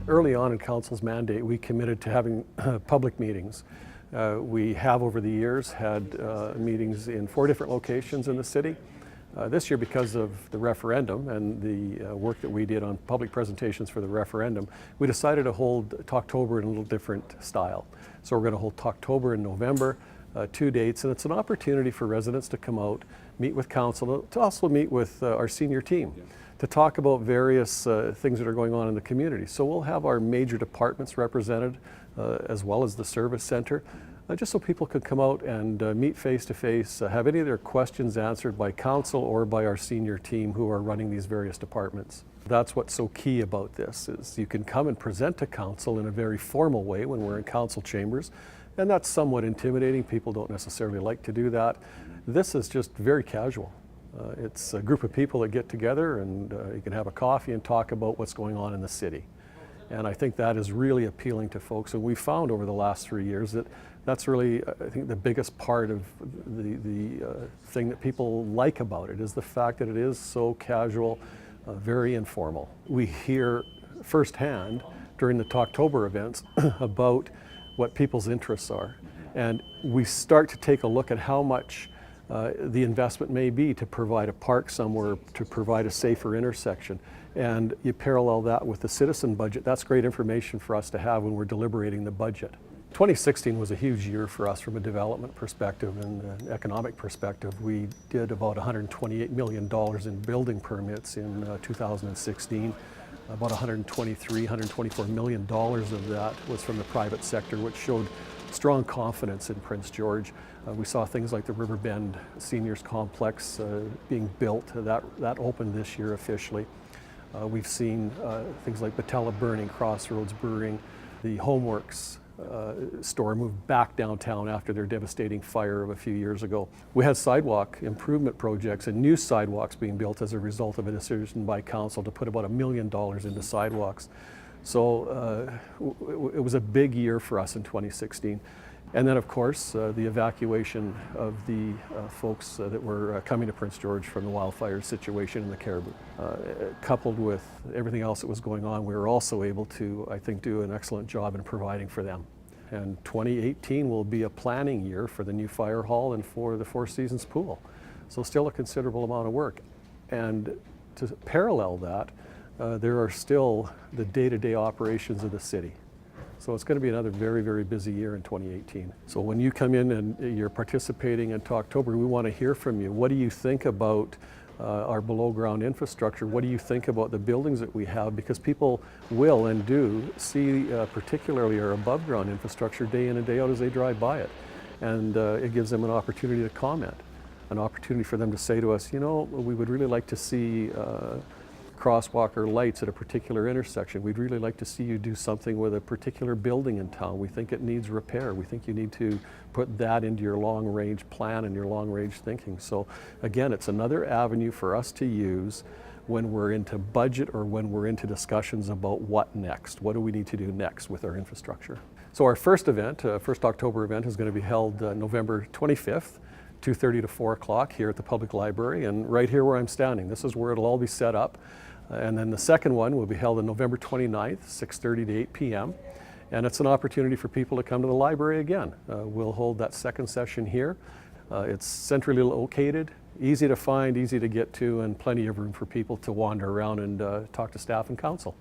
Early on in Council's mandate, we committed to having public meetings. We have over the years had meetings in 4 different locations in the city. This year, because of the referendum and the work that we did on public presentations for the referendum, we decided to hold Talktober in a little different style. So we're going to hold Talktober in November, 2 dates, and it's an opportunity for residents to come out, meet with council, to also meet with our senior team, to talk about various things that are going on in the community. So we'll have our major departments represented, as well as the service center, just so people can come out and meet face to face, have any of their questions answered by council or by our senior team who are running these various departments. That's what's so key about this, is you can come and present to council in a very formal way when we're in council chambers, and that's somewhat intimidating. People don't necessarily like to do that. This is just very casual. It's a group of people that get together, and you can have a coffee and talk about what's going on in the city. And I think that is really appealing to folks. And we found over the last 3 years that that's really, I think, the biggest part of the thing that people like about it, is the fact that it is so casual, very informal. We hear firsthand during the Talktober events about what people's interests are. And we start to take a look at how much the investment may be to provide a park somewhere, to provide a safer intersection. And you parallel that with the citizen budget. That's great information for us to have when we're deliberating the budget. 2016 was a huge year for us from a development perspective and an economic perspective. We did about $128 million in building permits in 2016. About $124 million of that was from the private sector, which showed strong confidence in Prince George. We saw things like the Riverbend Seniors Complex being built. That opened this year officially. We've seen things like Batella Burning, Crossroads Brewing, the Homeworks store moved back downtown after their devastating fire of a few years ago. We had sidewalk improvement projects and new sidewalks being built as a result of a decision by council to put about $1 million into sidewalks. So it was a big year for us in 2016. And then, of course, the evacuation of the folks that were coming to Prince George from the wildfire situation in the Caribou. Coupled with everything else that was going on, we were also able to, I think, do an excellent job in providing for them. And 2018 will be a planning year for the new fire hall and for the Four Seasons pool. So still a considerable amount of work. And to parallel that, there are still the day-to-day operations of the city. So it's going to be another very, very busy year in 2018. So when you come in and you're participating in Talktober, we want to hear from you. What do you think about our below-ground infrastructure? What do you think about the buildings that we have? Because people will and do see particularly our above-ground infrastructure day in and day out as they drive by it. And it gives them an opportunity to comment, an opportunity for them to say to us, you know, we would really like to see crosswalk or lights at a particular intersection. We'd really like to see you do something with a particular building in town. We think it needs repair. We think you need to put that into your long-range plan and your long-range thinking. So again, it's another avenue for us to use when we're into budget or when we're into discussions about what next. What do we need to do next with our infrastructure? So our first event, first Talktober event, is going to be held November 25th, 2:30 to 4 o'clock here at the Public Library, and right here where I'm standing. This is where it'll all be set up. And then the second one will be held on November 29th, 6:30 to 8 p.m. And it's an opportunity for people to come to the library again. We'll hold that second session here. It's centrally located, easy to find, easy to get to, and plenty of room for people to wander around and talk to staff and council.